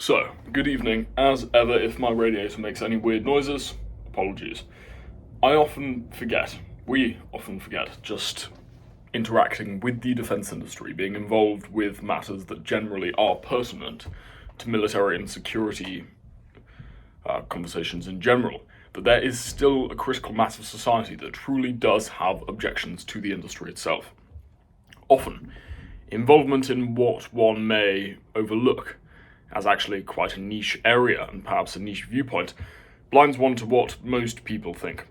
So, good evening. As ever, if my radiator makes any weird noises, apologies. We often forget, just interacting with the defence industry, being involved with matters that generally are pertinent to military and security conversations in general, that there is still a critical mass of society that truly does have objections to the industry itself. Often, involvement in what one may overlook as actually quite a niche area and perhaps a niche viewpoint blinds one to what most people think.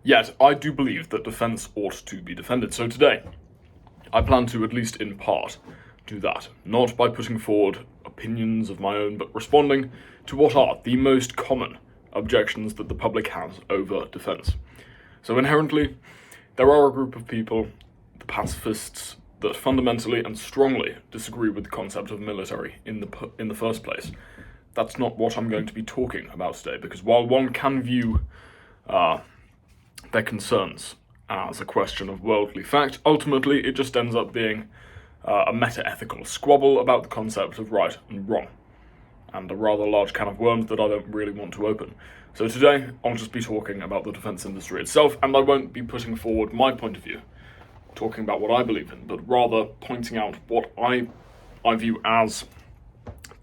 Yet, I do believe that defence ought to be defended, so today I plan to, at least in part, do that, not by putting forward opinions of my own, but responding to what are the most common objections that the public has over defence. So inherently, there are a group of people, the pacifists, that fundamentally and strongly disagree with the concept of military in the first place. That's not what I'm going to be talking about today, because while one can view their concerns as a question of worldly fact, ultimately it just ends up being a meta-ethical squabble about the concept of right and wrong, and a rather large can of worms that I don't really want to open. So today, I'll just be talking about the defence industry itself, and I won't be putting forward my point of view, talking about what I believe in, but rather pointing out what I view as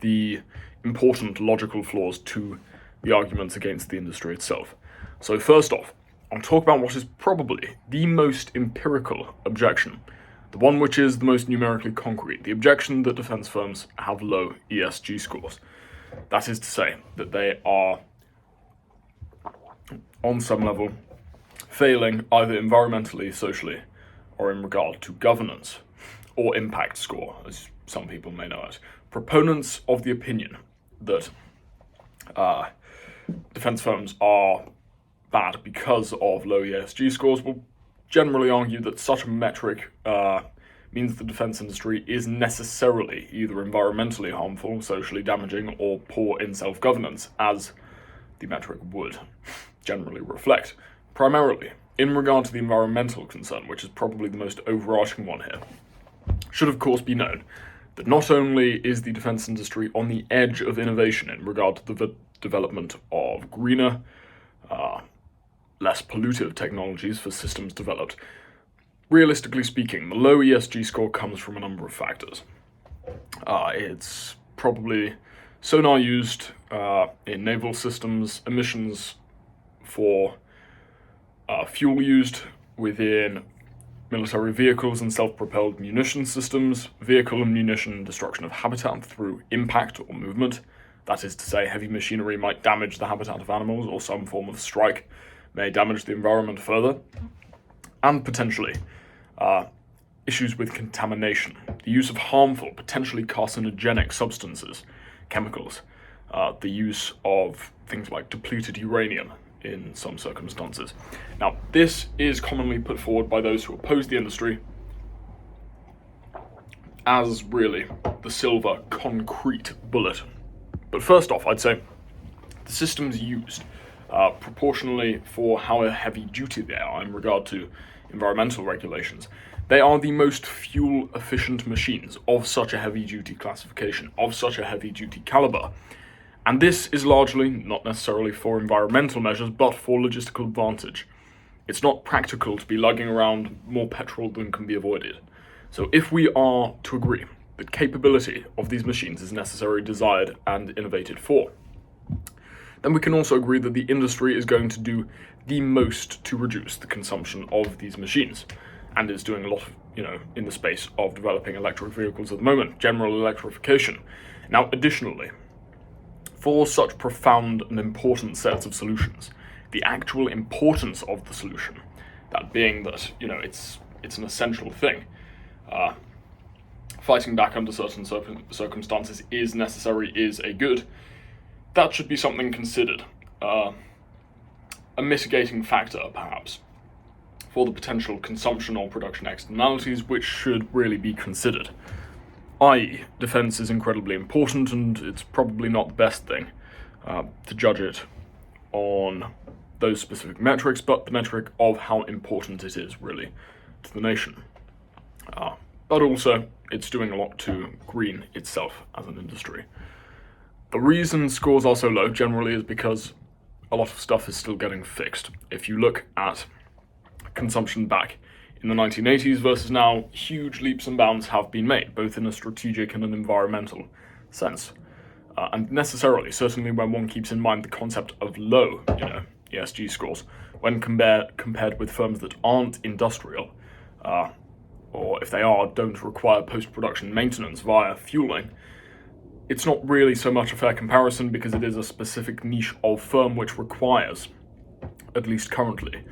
the important logical flaws to the arguments against the industry itself. So first off, I'll talk about what is probably the most empirical objection, the one which is the most numerically concrete, the objection that defence firms have low ESG scores. That is to say, that they are, on some level, failing either environmentally, socially, or in regard to governance, or impact score, as some people may know it. Proponents of the opinion that defence firms are bad because of low ESG scores will generally argue that such a metric means the defence industry is necessarily either environmentally harmful, socially damaging, or poor in self-governance, as the metric would generally reflect. Primarily, in regard to the environmental concern, which is probably the most overarching one here, should of course be known that not only is the defence industry on the edge of innovation in regard to the development of greener, less pollutive technologies for systems developed, realistically speaking, the low ESG score comes from a number of factors. It's probably sonar used in naval systems, emissions for fuel used within military vehicles and self-propelled munition systems, vehicle and munition destruction of habitat through impact or movement. That is to say, heavy machinery might damage the habitat of animals, or some form of strike may damage the environment further. And potentially, issues with contamination, the use of harmful, potentially carcinogenic substances, chemicals, the use of things like depleted uranium in some circumstances. Now, this is commonly put forward by those who oppose the industry as really the silver concrete bullet. But first off, I'd say the systems used proportionally for how heavy duty they are in regard to environmental regulations, they are the most fuel efficient machines of such a heavy duty classification, of such a heavy duty caliber. And this is largely not necessarily for environmental measures, but for logistical advantage. It's not practical to be lugging around more petrol than can be avoided. So if we are to agree that capability of these machines is necessary, desired, and innovated for, then we can also agree that the industry is going to do the most to reduce the consumption of these machines, and is doing a lot, in the space of developing electric vehicles at the moment, general electrification. Now, additionally, for such profound and important sets of solutions, the actual importance of the solution, that being that, it's an essential thing, fighting back under certain circumstances is necessary, is a good, that should be something considered, a mitigating factor, perhaps, for the potential consumption or production externalities, which should really be considered. I.e., defence is incredibly important, and it's probably not the best thing to judge it on those specific metrics, but the metric of how important it is, really, to the nation. But also, it's doing a lot to green itself as an industry. The reason scores are so low generally is because a lot of stuff is still getting fixed. If you look at consumption back in the 1980s versus now, huge leaps and bounds have been made, both in a strategic and an environmental sense. And necessarily, certainly when one keeps in mind the concept of low, ESG scores, when compared with firms that aren't industrial, or if they are, don't require post-production maintenance via fueling, it's not really so much a fair comparison because it is a specific niche of firm which requires, at least currently,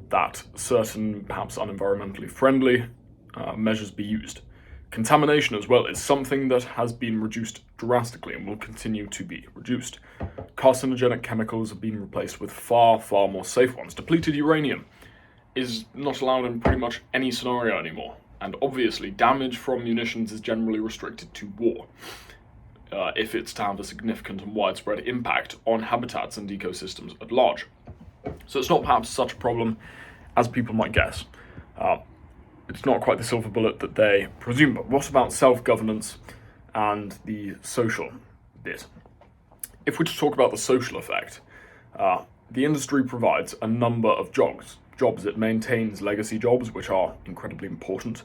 that certain, perhaps unenvironmentally friendly measures be used. Contamination as well is something that has been reduced drastically and will continue to be reduced. Carcinogenic chemicals have been replaced with far, far more safe ones. Depleted uranium is not allowed in pretty much any scenario anymore. And obviously, damage from munitions is generally restricted to war, if it's to have a significant and widespread impact on habitats and ecosystems at large. So it's not perhaps such a problem as people might guess. It's not quite the silver bullet that they presume, but what about self-governance and the social bit? If we're to talk about the social effect, the industry provides a number of jobs. It maintains legacy jobs, which are incredibly important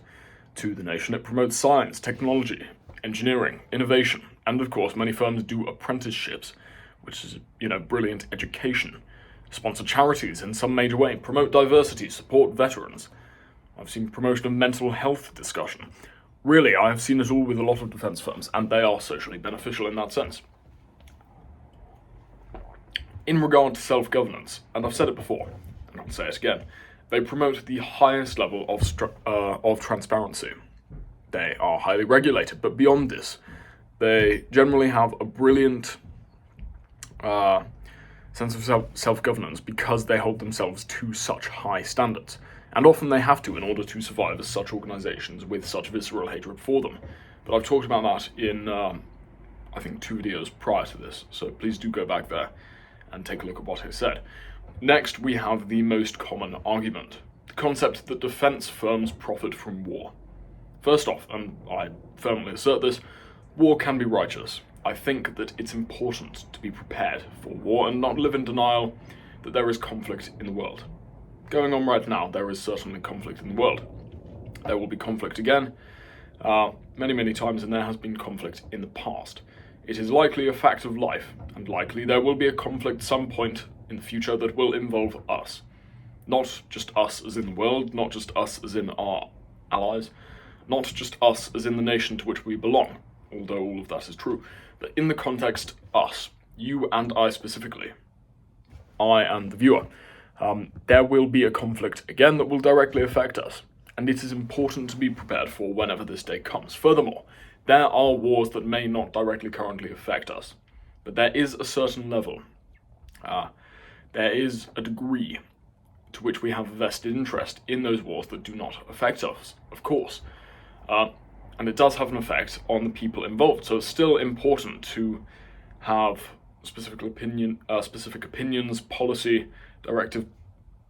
to the nation. It promotes science, technology, engineering, innovation, and of course many firms do apprenticeships, which is, brilliant education. Sponsor charities in some major way, promote diversity, support veterans. I've seen promotion of mental health discussion. Really, I have seen it all with a lot of defence firms, and they are socially beneficial in that sense. In regard to self-governance, and I've said it before, and I'll say it again, they promote the highest level of transparency. They are highly regulated, but beyond this, they generally have a brilliant sense of self-governance because they hold themselves to such high standards. And often they have to in order to survive as such organisations with such visceral hatred for them. But I've talked about that in, I think, 2 videos prior to this, so please do go back there and take a look at what I said. Next, we have the most common argument, the concept that defence firms profit from war. First off, and I firmly assert this, war can be righteous. I think that it's important to be prepared for war and not live in denial that there is conflict in the world. Going on right now, there is certainly conflict in the world. There will be conflict again, many, many times, and there has been conflict in the past. It is likely a fact of life, and likely there will be a conflict some point in the future that will involve us. Not just us as in the world, not just us as in our allies, not just us as in the nation to which we belong, although all of that is true, but in the context us, you and I specifically, I and the viewer. There will be a conflict again that will directly affect us, and it is important to be prepared for whenever this day comes. Furthermore, there are wars that may not directly currently affect us, but there is a certain level, there is a degree to which we have a vested interest in those wars that do not affect us, of course. And it does have an effect on the people involved, so it's still important to have specific opinions, policy, directive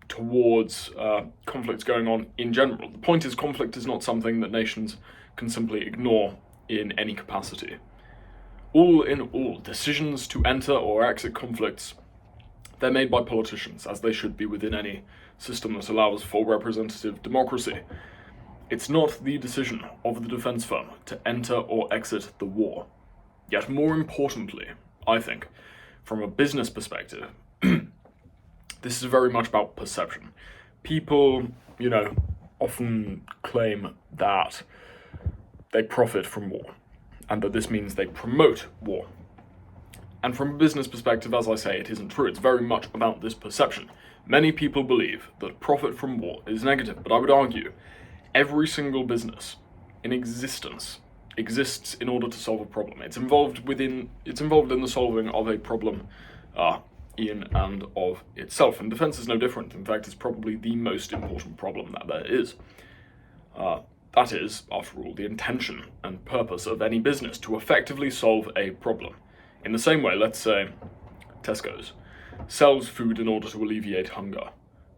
towards conflicts going on in general. The point is, conflict is not something that nations can simply ignore in any capacity. All in all, decisions to enter or exit conflicts, they're made by politicians, as they should be within any system that allows for representative democracy. It's not the decision of the defence firm to enter or exit the war. Yet more importantly, I think, from a business perspective, this is very much about perception. People, often claim that they profit from war, and that this means they promote war. And from a business perspective, as I say, it isn't true. It's very much about this perception. Many people believe that profit from war is negative, but I would argue every single business in existence exists in order to solve a problem. It's involved in the solving of a problem in and of itself, and defense is no different. In fact, it's probably the most important problem that there is. That is, after all, the intention and purpose of any business, to effectively solve a problem. In the same way, let's say Tesco's sells food in order to alleviate hunger.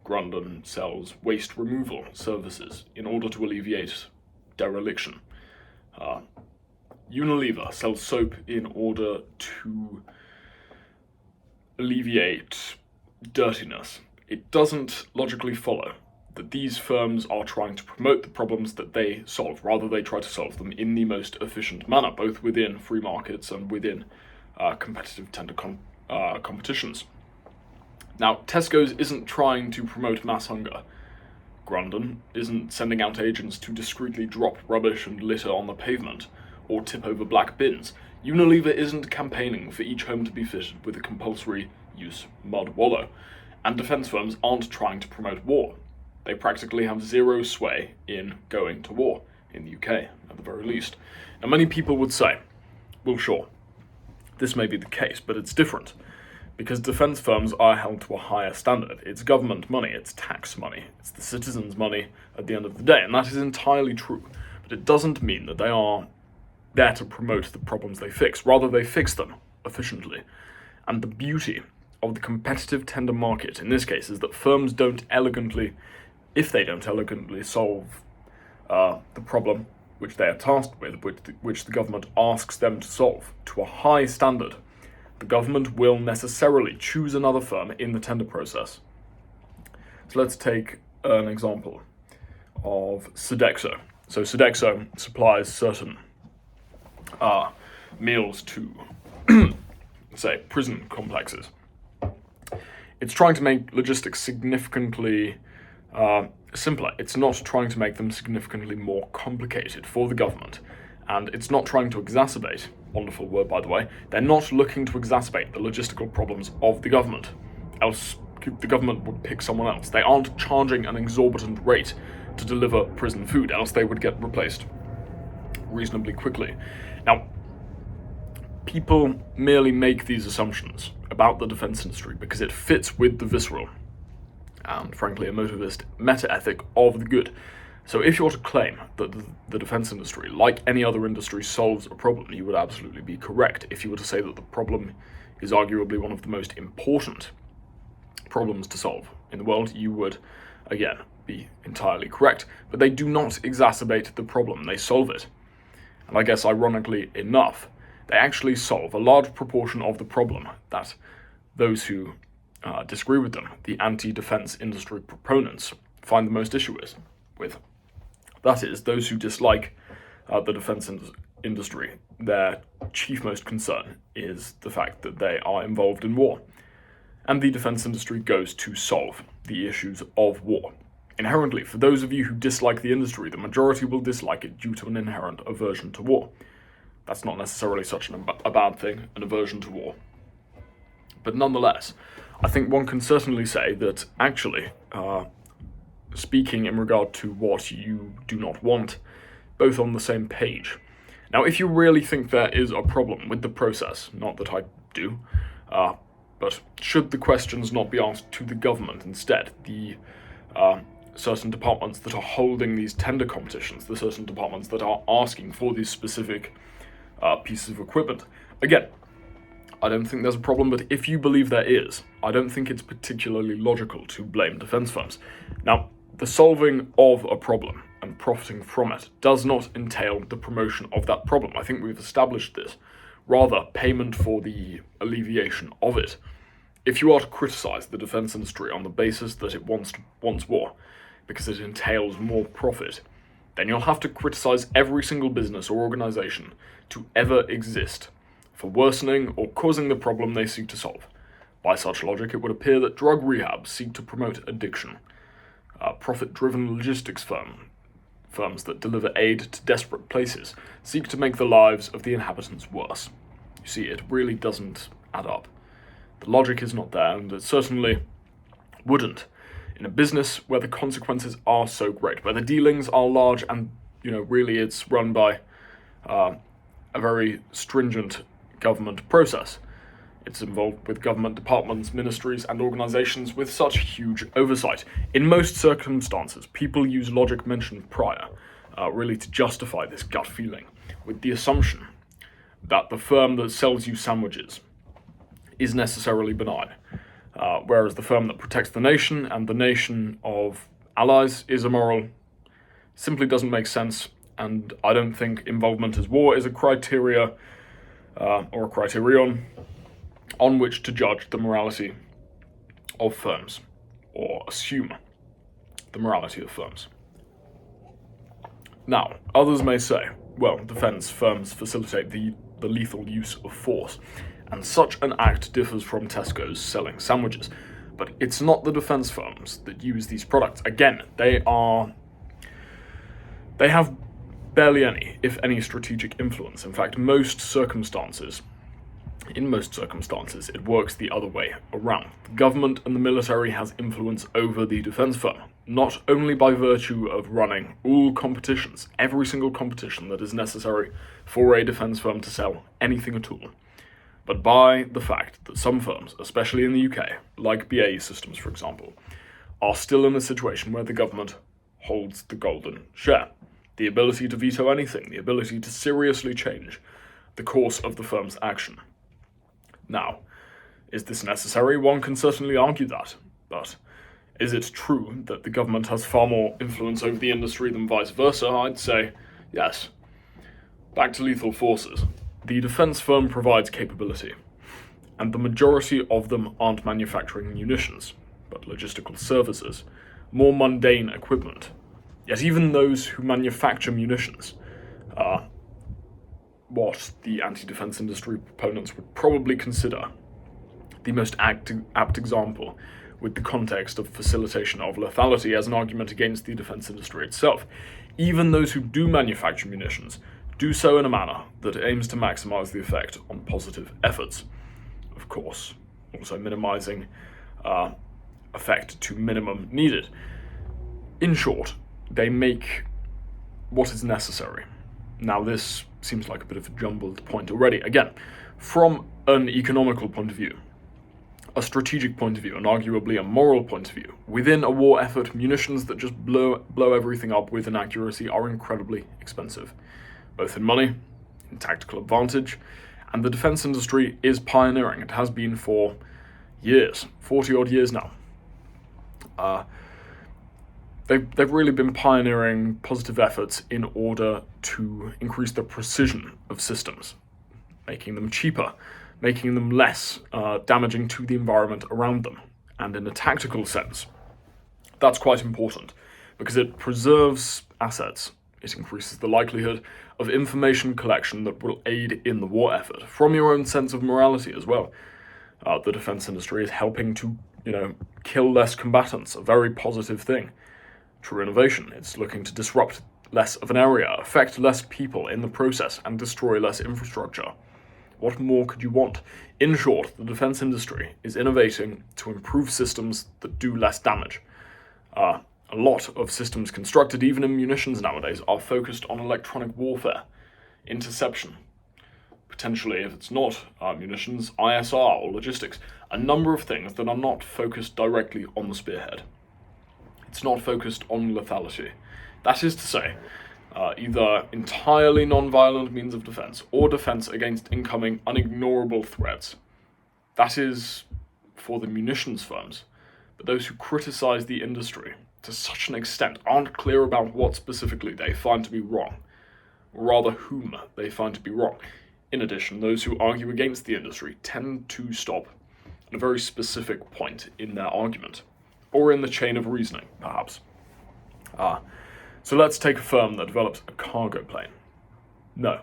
Grundon sells waste removal services in order to alleviate dereliction. Unilever sells soap in order to alleviate dirtiness. It doesn't logically follow that these firms are trying to promote the problems that they solve. Rather, they try to solve them in the most efficient manner, both within free markets and within competitive tender competitions. Now, Tesco's isn't trying to promote mass hunger. Grundon isn't sending out agents to discreetly drop rubbish and litter on the pavement, or tip over black bins. Unilever isn't campaigning for each home to be fitted with a compulsory use mud wallow. And defence firms aren't trying to promote war. They practically have zero sway in going to war, in the UK, at the very least. Now, many people would say, well, sure, this may be the case, but it's different, because defence firms are held to a higher standard. It's government money, it's tax money, it's the citizens' money at the end of the day, and that is entirely true. But it doesn't mean that they are there to promote the problems they fix. Rather, they fix them efficiently. And the beauty of the competitive tender market, in this case, is that firms don't elegantly solve the problem which they are tasked with, which the government asks them to solve, to a high standard, the government will necessarily choose another firm in the tender process. So let's take an example of Sodexo. So Sodexo supplies certain meals to, say, prison complexes. It's trying to make logistics significantly simpler. It's not trying to make them significantly more complicated for the government. And it's not trying to exacerbate, wonderful word by the way, they're not looking to exacerbate the logistical problems of the government, else the government would pick someone else. They aren't charging an exorbitant rate to deliver prison food, else they would get replaced reasonably quickly. Now, people merely make these assumptions about the defence industry because it fits with the visceral and, frankly, emotivist meta-ethic of the good. So if you were to claim that the defence industry, like any other industry, solves a problem, you would absolutely be correct. If you were to say that the problem is arguably one of the most important problems to solve in the world, you would, again, be entirely correct. But they do not exacerbate the problem, they solve it. And I guess, ironically enough, they actually solve a large proportion of the problem that those who disagree with them, the anti-defence industry proponents, find the most issue with. That is, those who dislike the defence industry, their chief most concern is the fact that they are involved in war. And the defence industry goes to solve the issues of war. Inherently, for those of you who dislike the industry, the majority will dislike it due to an inherent aversion to war. That's not necessarily such a bad thing, an aversion to war. But nonetheless, I think one can certainly say that actually, speaking in regard to what you do not want, both on the same page. Now, if you really think there is a problem with the process, not that I do, but should the questions not be asked to the government instead, the certain departments that are holding these tender competitions, the certain departments that are asking for these specific pieces of equipment? Again, I don't think there's a problem, but if you believe there is, I don't think it's particularly logical to blame defence firms. Now, the solving of a problem and profiting from it does not entail the promotion of that problem. I think we've established this. Rather, payment for the alleviation of it. If you are to criticise the defence industry on the basis that it wants war, because it entails more profit, then you'll have to criticise every single business or organisation to ever exist for worsening or causing the problem they seek to solve. By such logic, it would appear that drug rehabs seek to promote addiction. Profit-driven logistics firms that deliver aid to desperate places seek to make the lives of the inhabitants worse. You see, it really doesn't add up. The logic is not there, and it certainly wouldn't in a business where the consequences are so great, where the dealings are large and, really it's run by a very stringent government process. It's involved with government departments, ministries, and organisations with such huge oversight. In most circumstances, people use logic mentioned prior, really to justify this gut feeling, with the assumption that the firm that sells you sandwiches is necessarily benign, whereas the firm that protects the nation and the nation of allies is immoral, simply doesn't make sense, and I don't think involvement as war is a criteria or a criterion on which to judge the morality of firms, or assume the morality of firms. Now, others may say, well, defence firms facilitate the lethal use of force, and such an act differs from Tesco's selling sandwiches. But it's not the defence firms that use these products. Again, they have barely any, if any, strategic influence. In fact, in most circumstances, it works the other way around. The government and the military has influence over the defence firm, not only by virtue of running all competitions, every single competition that is necessary for a defence firm to sell anything at all, but by the fact that some firms, especially in the UK, like BAE Systems for example, are still in a situation where the government holds the golden share. The ability to veto anything, the ability to seriously change the course of the firm's action. Now, is this necessary? One can certainly argue that, but is it true that the government has far more influence over the industry than vice versa? I'd say yes. Back to lethal forces. The defence firm provides capability, and the majority of them aren't manufacturing munitions, but logistical services, more mundane equipment. Yet even those who manufacture munitions are what the anti-defence industry proponents would probably consider the most apt example with the context of facilitation of lethality as an argument against the defence industry itself. Even those who do manufacture munitions do so in a manner that aims to maximise the effect on positive efforts. Of course, also minimising effect to minimum needed. In short, they make what is necessary. Now, this seems like a bit of a jumbled point already. Again, from an economical point of view, a strategic point of view, and arguably a moral point of view, within a war effort, munitions that just blow everything up with inaccuracy are incredibly expensive, both in money, in tactical advantage, and the defence industry is pioneering. It has been for years, 40-odd years now. They've really been pioneering positive efforts in order to increase the precision of systems, making them cheaper, making them less damaging to the environment around them. And in a tactical sense, that's quite important because it preserves assets. It increases the likelihood of information collection that will aid in the war effort. From your own sense of morality as well, the defence industry is helping to, kill less combatants, a very positive thing. True innovation. It's looking to disrupt less of an area, affect less people in the process, and destroy less infrastructure. What more could you want? In short, the defence industry is innovating to improve systems that do less damage. A lot of systems constructed, even in munitions nowadays, are focused on electronic warfare, interception. Potentially, if it's not munitions, ISR or logistics. A number of things that are not focused directly on the spearhead. It's not focused on lethality. That is to say, either entirely non-violent means of defence or defence against incoming unignorable threats. That is for the munitions firms, but those who criticise the industry to such an extent aren't clear about what specifically they find to be wrong, or rather whom they find to be wrong. In addition, those who argue against the industry tend to stop at a very specific point in their argument, or in the chain of reasoning, perhaps. So let's take a firm that develops a cargo plane. No.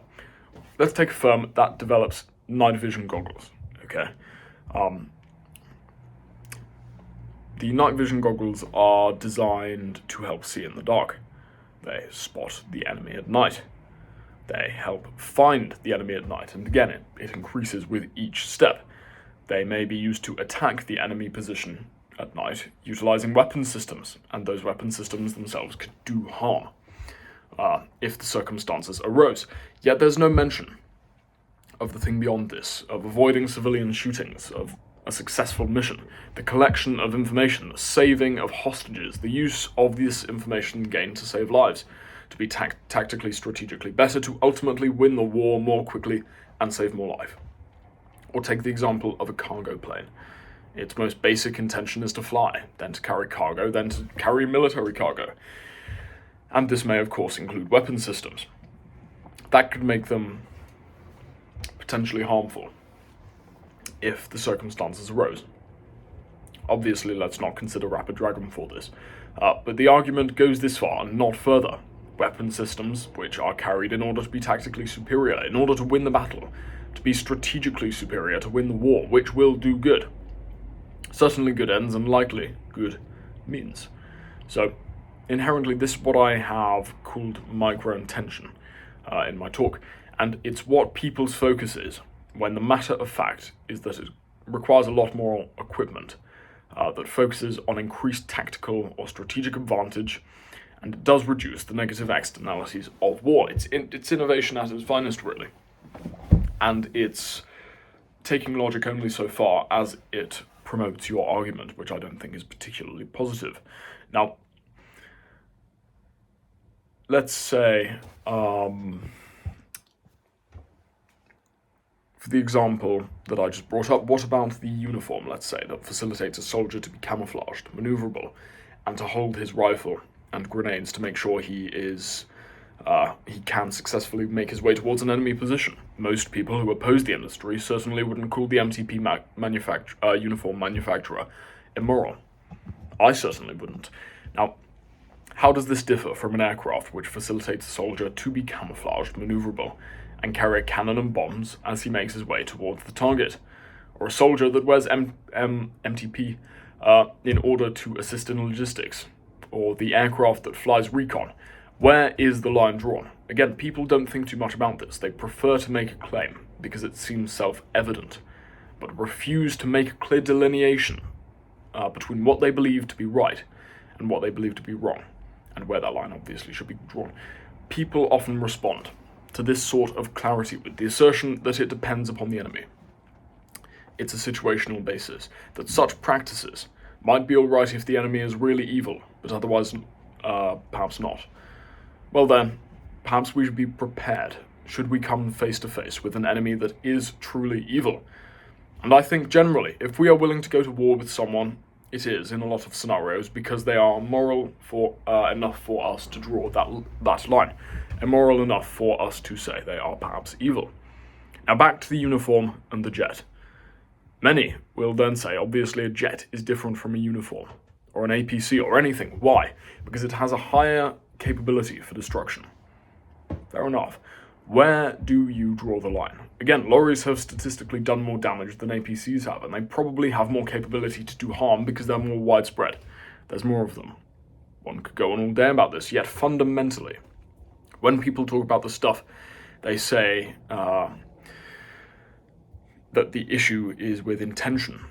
Let's take a firm that develops night vision goggles, okay? The night vision goggles are designed to help see in the dark. They spot the enemy at night. They help find the enemy at night, and again, it increases with each step. They may be used to attack the enemy position at night, utilising weapon systems, and those weapon systems themselves could do harm if the circumstances arose. Yet there's no mention of the thing beyond this, of avoiding civilian shootings, of a successful mission, the collection of information, the saving of hostages, the use of this information gained to save lives, to be tactically, strategically better, to ultimately win the war more quickly and save more life. Or take the example of a cargo plane. Its most basic intention is to fly, then to carry cargo, then to carry military cargo. And this may, of course, include weapon systems. That could make them potentially harmful if the circumstances arose. Obviously, let's not consider Rapid Dragon for this, but the argument goes this far and not further. Weapon systems, which are carried in order to be tactically superior, in order to win the battle, to be strategically superior, to win the war, which will do good. Certainly good ends and likely good means. So, inherently, this is what I have called micro-intention in my talk, and it's what people's focus is, when the matter of fact is that it requires a lot more equipment that focuses on increased tactical or strategic advantage, and it does reduce the negative externalities of war. It's innovation at its finest, really. And it's taking logic only so far as it promotes your argument, which I don't think is particularly positive. Now, let's say, for the example that I just brought up, what about the uniform, let's say, that facilitates a soldier to be camouflaged, maneuverable, and to hold his rifle and grenades to make sure he can successfully make his way towards an enemy position? Most people who oppose the industry certainly wouldn't call the MTP uniform manufacturer immoral. I certainly wouldn't. Now, how does this differ from an aircraft which facilitates a soldier to be camouflaged, maneuverable, and carry a cannon and bombs as he makes his way towards the target? Or a soldier that wears MTP in order to assist in logistics? Or the aircraft that flies recon? Where is the line drawn? Again, people don't think too much about this. They prefer to make a claim because it seems self-evident, but refuse to make a clear delineation between what they believe to be right and what they believe to be wrong, and where that line obviously should be drawn. People often respond to this sort of clarity with the assertion that it depends upon the enemy. It's a situational basis, that such practices might be alright if the enemy is really evil, but otherwise perhaps not. Well then, perhaps we should be prepared should we come face to face with an enemy that is truly evil. And I think generally, if we are willing to go to war with someone, it is, in a lot of scenarios, because they are moral enough for us to draw that line, immoral enough for us to say they are perhaps evil. Now back to the uniform and the jet. Many will then say, obviously a jet is different from a uniform, or an APC, or anything. Why? Because it has a higher capability for destruction. Fair enough. Where do you draw the line? Again, lorries have statistically done more damage than APCs have, and they probably have more capability to do harm because they're more widespread. There's more of them. One could go on all day about this, yet fundamentally, when people talk about the stuff, they say that the issue is with intention.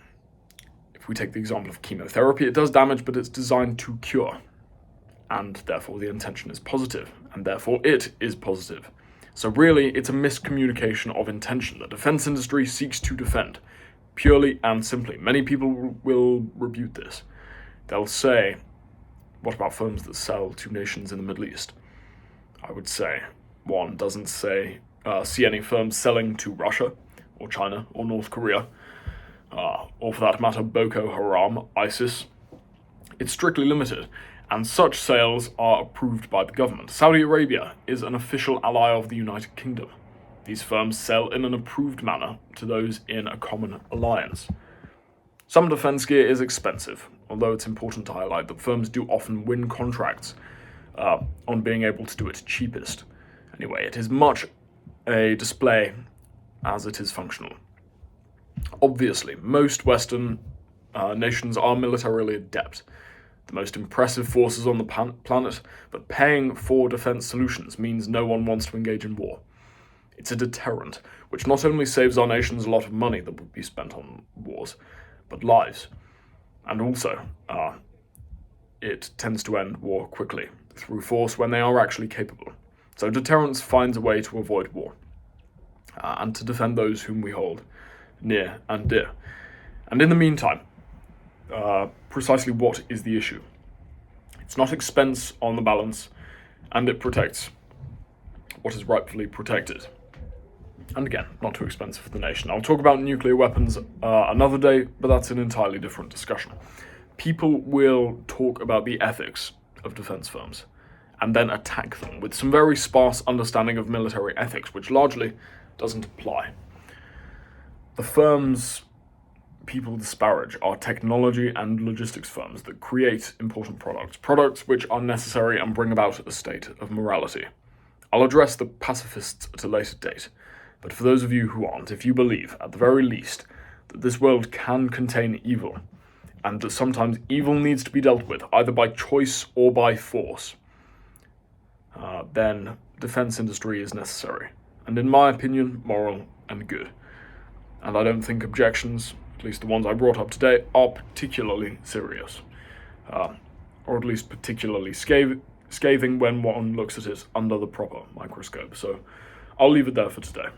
If we take the example of chemotherapy, it does damage, but it's designed to cure. And therefore the intention is positive, and therefore it is positive. So really, it's a miscommunication of intention. The defense industry seeks to defend, purely and simply. Many people will rebuke this. They'll say, what about firms that sell to nations in the Middle East? I would say, one doesn't see any firms selling to Russia, or China, or North Korea, or for that matter, Boko Haram, ISIS. It's strictly limited, and such sales are approved by the government. Saudi Arabia is an official ally of the United Kingdom. These firms sell in an approved manner to those in a common alliance. Some defense gear is expensive, although it's important to highlight that firms do often win contracts on being able to do it cheapest. Anyway, it is much a display as it is functional. Obviously, most Western nations are militarily adept, the most impressive forces on the planet, but paying for defense solutions means no one wants to engage in war. It's a deterrent, which not only saves our nations a lot of money that would be spent on wars, but lives. And also, it tends to end war quickly, through force when they are actually capable. So deterrence finds a way to avoid war, and to defend those whom we hold near and dear. And in the meantime, precisely what is the issue? It's not expense on the balance, and it protects what is rightfully protected. And again, not too expensive for the nation. I'll talk about nuclear weapons another day, but that's an entirely different discussion. People will talk about the ethics of defense firms, and then attack them with some very sparse understanding of military ethics, which largely doesn't apply. The firms people disparage are technology and logistics firms that create important products which are necessary and bring about a state of morality. I'll address the pacifists at a later date, but for those of you who aren't, if you believe, at the very least, that this world can contain evil, and that sometimes evil needs to be dealt with, either by choice or by force, then defense industry is necessary, and in my opinion, moral and good. And I don't think objections, at least the ones I brought up today, are particularly serious, or at least particularly scathing when one looks at it under the proper microscope. So I'll leave it there for today.